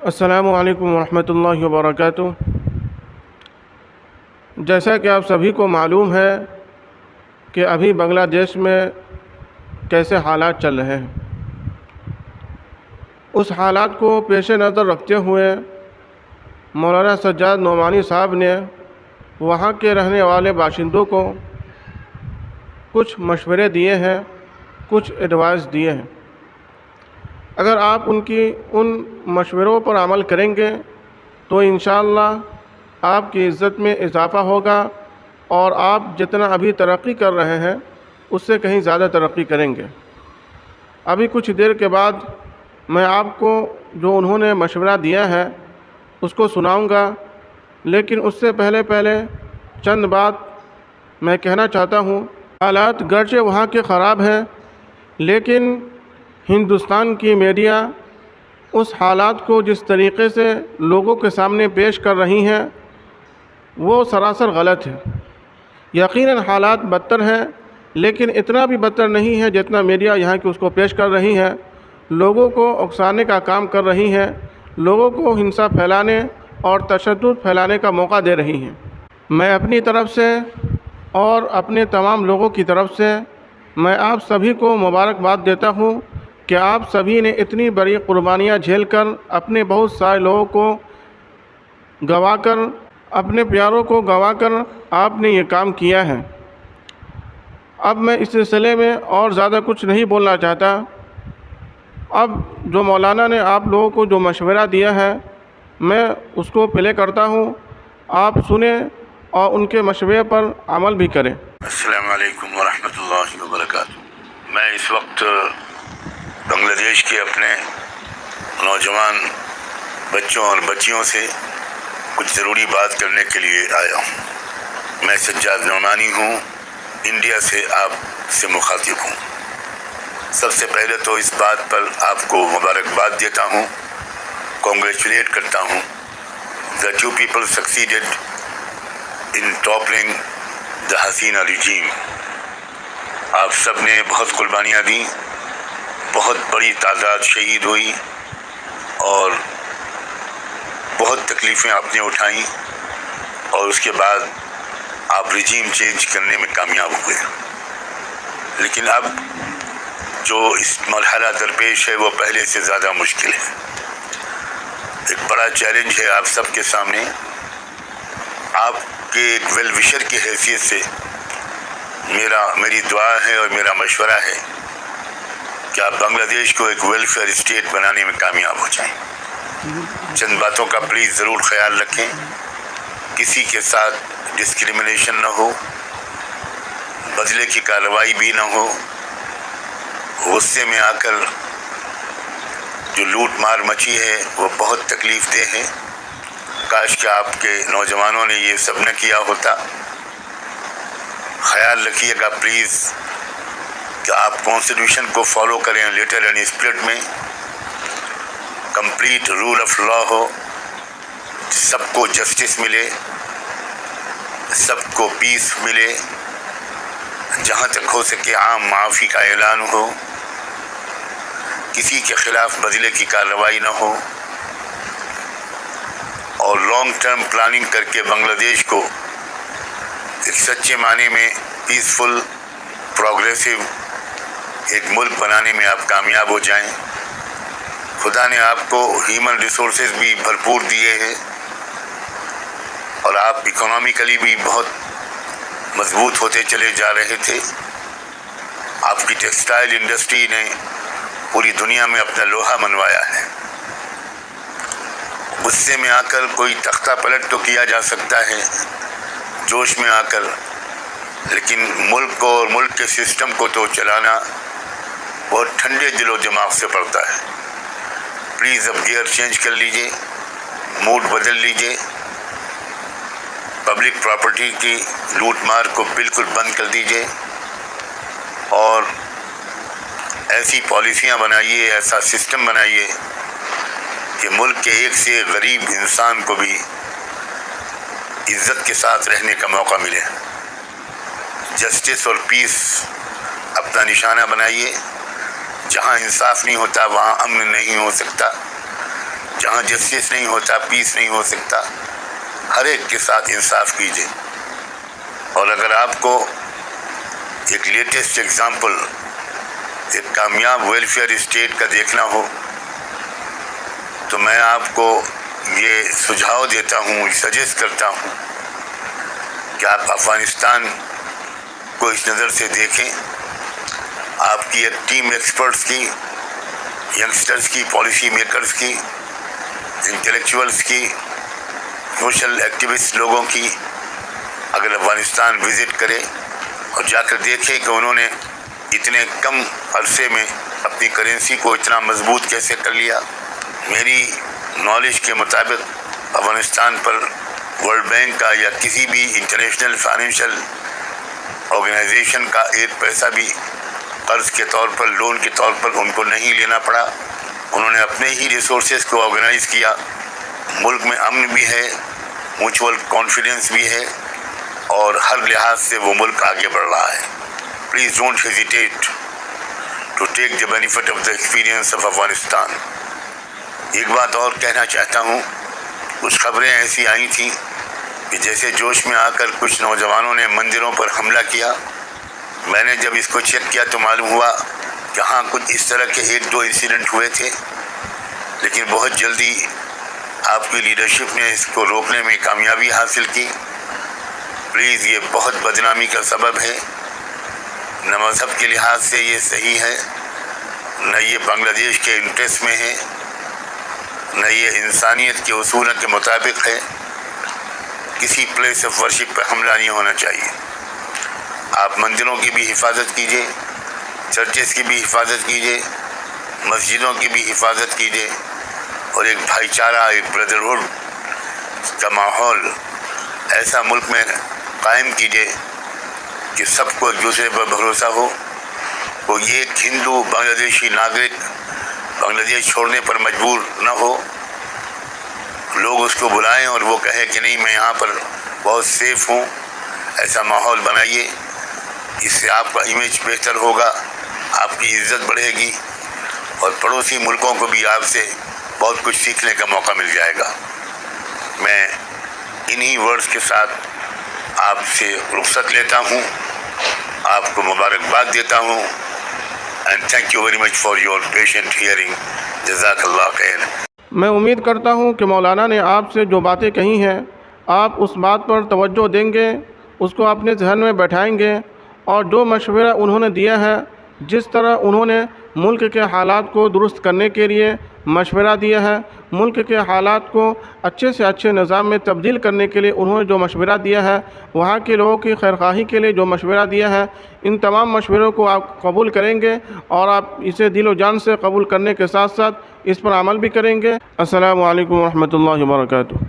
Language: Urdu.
السلام علیکم ورحمۃ اللہ وبرکاتہ۔ جیسا کہ آپ سبھی کو معلوم ہے کہ ابھی بنگلہ دیش میں کیسے حالات چل رہے ہیں، اس حالات کو پیش نظر رکھتے ہوئے مولانا سجاد نعمانی صاحب نے وہاں کے رہنے والے باشندوں کو کچھ مشورے دیے ہیں، کچھ ایڈوائس دیے ہیں۔ اگر آپ ان مشوروں پر عمل کریں گے تو انشاءاللہ آپ کی عزت میں اضافہ ہوگا اور آپ جتنا ابھی ترقی کر رہے ہیں اس سے کہیں زیادہ ترقی کریں گے۔ ابھی کچھ دیر کے بعد میں آپ کو جو انہوں نے مشورہ دیا ہے اس کو سناؤں گا، لیکن اس سے پہلے چند بات میں کہنا چاہتا ہوں۔ حالات گرچہ وہاں کے خراب ہیں، لیکن ہندوستان کی میڈیا اس حالات کو جس طریقے سے لوگوں کے سامنے پیش کر رہی ہیں وہ سراسر غلط ہے۔ یقیناً حالات بدتر ہیں، لیکن اتنا بھی بدتر نہیں ہے جتنا میڈیا یہاں کی اس کو پیش کر رہی ہے۔ لوگوں کو اکسانے کا کام کر رہی ہے، لوگوں کو ہنسا پھیلانے اور تشدد پھیلانے کا موقع دے رہی ہیں۔ میں اپنی طرف سے اور اپنے تمام لوگوں کی طرف سے میں آپ سبھی کو مبارکباد دیتا ہوں کہ آپ سبھی نے اتنی بڑی قربانیاں جھیل کر اپنے بہت سارے لوگوں کو گنوا کر، اپنے پیاروں کو گنوا کر آپ نے یہ کام کیا ہے۔ اب میں اس سلسلے میں اور زیادہ کچھ نہیں بولنا چاہتا۔ اب جو مولانا نے آپ لوگوں کو جو مشورہ دیا ہے میں اس کو پلے کرتا ہوں، آپ سنیں اور ان کے مشورے پر عمل بھی کریں۔ السلام علیکم ورحمۃ اللہ وبرکاتہ۔ میں اس وقت بنگلہ دیش کے اپنے نوجوان بچوں اور بچیوں سے کچھ ضروری بات کرنے کے لیے آیا ہوں۔ میں سجاد نعمانی ہوں، انڈیا سے آپ سے مخاطب ہوں۔ سب سے پہلے تو اس بات پر آپ کو مبارکباد دیتا ہوں، کانگریچولیٹ کرتا ہوں that you people succeeded in toppling the Hasina regime۔ آپ سب نے بہت قربانیاں دیں، بہت بڑی تعداد شہید ہوئی اور بہت تکلیفیں آپ نے اٹھائیں، اور اس کے بعد آپ رجیم چینج کرنے میں کامیاب ہوئے۔ لیکن اب جو اس مرحلہ درپیش ہے وہ پہلے سے زیادہ مشکل ہے۔ ایک بڑا چیلنج ہے آپ سب کے سامنے۔ آپ کے ایک ویل وشر کی حیثیت سے میری دعا ہے اور میرا مشورہ ہے کہ آپ بنگلہ دیش کو ایک ویلفیئر اسٹیٹ بنانے میں کامیاب ہو جائیں۔ چند باتوں کا پلیز ضرور خیال رکھیں، کسی کے ساتھ ڈسکریمنیشن نہ ہو، بدلے کی کارروائی بھی نہ ہو۔ غصے میں آ کر جو لوٹ مار مچی ہے وہ بہت تکلیف دہ ہے۔ کاش کہ آپ کے نوجوانوں نے یہ سب نہ کیا ہوتا۔ خیال رکھیے گا پلیز کہ آپ کانسٹیٹیوشن کو فالو کریں، لیٹر اینڈ اسپرٹ میں کمپلیٹ رول آف لا ہو، سب کو جسٹس ملے، سب کو پیس ملے، جہاں تک ہو سکے عام معافی کا اعلان ہو، کسی کے خلاف بدلے کی کارروائی نہ ہو، اور لانگ ٹرم پلاننگ کر کے بنگلہ دیش کو ایک سچے معنی میں پیسفل پروگریسو ایک ملک بنانے میں آپ کامیاب ہو جائیں۔ خدا نے آپ کو ہیومن ریسورسز بھی بھرپور دیے ہیں، اور آپ اکنامیکلی بھی بہت مضبوط ہوتے چلے جا رہے تھے۔ آپ کی ٹیکسٹائل انڈسٹری نے پوری دنیا میں اپنا لوہا منوایا ہے۔ غصے میں آ کر کوئی تختہ پلٹ تو کیا جا سکتا ہے، جوش میں آ کر، لیکن ملک کو اور ملک کے سسٹم کو تو چلانا بہت ٹھنڈے دل و دماغ سے پڑتا ہے۔ پلیز اب گیئر چینج کر لیجئے، موڈ بدل لیجئے، پبلک پراپرٹی کی لوٹ مار کو بالکل بند کر دیجئے، اور ایسی پالیسیاں بنائیے، ایسا سسٹم بنائیے کہ ملک کے ایک سے ایک غریب انسان کو بھی عزت کے ساتھ رہنے کا موقع ملے۔ جسٹس اور پیس اپنا نشانہ بنائیے۔ جہاں انصاف نہیں ہوتا وہاں امن نہیں ہو سکتا۔ جہاں جسٹس نہیں ہوتا پیس نہیں ہو سکتا. ہر ایک کے ساتھ انصاف کیجیے. اور اگر آپ کو ایک لیٹسٹ ایگزامپل ایک کامیاب ویلفیئر اسٹیٹ کا دیکھنا ہو تو میں آپ کو یہ سجھاؤ دیتا ہوں, سجیسٹ کرتا ہوں کہ آپ افغانستان کو اس نظر سے دیکھیں. آپ کی ایک ٹیم ایکسپرٹس کی, ینگسٹرز کی, پالیسی میکرز کی, انٹلیکچوئلز کی, سوشل ایکٹیوسٹ لوگوں کی اگر افغانستان وزٹ کرے اور جا کر دیکھے کہ انہوں نے اتنے کم عرصے میں اپنی کرنسی کو اتنا مضبوط کیسے کر لیا. میری نالج کے مطابق افغانستان پر ورلڈ بینک کا یا کسی بھی انٹرنیشنل فائنینشیل آرگنائزیشن کا ایک پیسہ بھی قرض کے طور پر, لون کے طور پر ان کو نہیں لینا پڑا. انہوں نے اپنے ہی ریسورسز کو آرگنائز کیا. ملک میں امن بھی ہے, میوچول کانفیڈنس بھی ہے, اور ہر لحاظ سے وہ ملک آگے بڑھ رہا ہے. Please don't hesitate to take the benefit of the experience of Afghanistan. ایک بات اور کہنا چاہتا ہوں, کچھ خبریں ایسی آئی تھیں کہ جیسے جوش میں آ کر کچھ نوجوانوں نے مندروں پر حملہ کیا. میں نے جب اس کو چیک کیا تو معلوم ہوا کہ ہاں کچھ اس طرح کے 1-2 انسیڈنٹ ہوئے تھے, لیکن بہت جلدی آپ کی لیڈرشپ نے اس کو روکنے میں کامیابی حاصل کی. پلیز, یہ بہت بدنامی کا سبب ہے. نہ مذہب کے لحاظ سے یہ صحیح ہے, نہ یہ بنگلہ دیش کے انٹرسٹ میں ہے, نہ یہ انسانیت کے اصولوں کے مطابق ہے. کسی پلیس آف ورشپ پہ حملہ نہیں ہونا چاہیے. آپ مندروں کی بھی حفاظت کیجیے, چرچز کی بھی حفاظت کیجیے, مسجدوں کی بھی حفاظت کیجیے, اور ایک بھائی چارہ, ایک بردرہڈ کا ماحول ایسا ملک میں قائم کیجیے کہ سب کو ایک دوسرے پر بھروسہ ہو. کوئی ایک ہندو بنگلہ دیشی ناگرک بنگلہ دیش چھوڑنے پر مجبور نہ ہو. لوگ اس کو بلائیں اور وہ کہے کہ نہیں میں یہاں پر بہت سیف ہوں. ایسا ماحول بنائیے. اس سے آپ کا امیج بہتر ہوگا, آپ کی عزت بڑھے گی, اور پڑوسی ملکوں کو بھی آپ سے بہت کچھ سیکھنے کا موقع مل جائے گا. میں انہی ورڈز کے ساتھ آپ سے رخصت لیتا ہوں. آپ کو مبارکباد دیتا ہوں. And thank you very much for your patient hearing. جزاک اللہ خیر. میں امید کرتا ہوں کہ مولانا نے آپ سے جو باتیں کہی ہیں آپ اس بات پر توجہ دیں گے, اس کو اپنے ذہن میں بیٹھائیں گے, اور جو مشورہ انہوں نے دیا ہے, جس طرح انہوں نے ملک کے حالات کو درست کرنے کے لیے مشورہ دیا ہے, ملک کے حالات کو اچھے سے اچھے نظام میں تبدیل کرنے کے لیے انہوں نے جو مشورہ دیا ہے, وہاں کے لوگوں کی خیرخواہی کے لیے جو مشورہ دیا ہے, ان تمام مشوروں کو آپ قبول کریں گے, اور آپ اسے دل و جان سے قبول کرنے کے ساتھ ساتھ اس پر عمل بھی کریں گے. السلام علیکم ورحمۃ اللہ وبرکاتہ.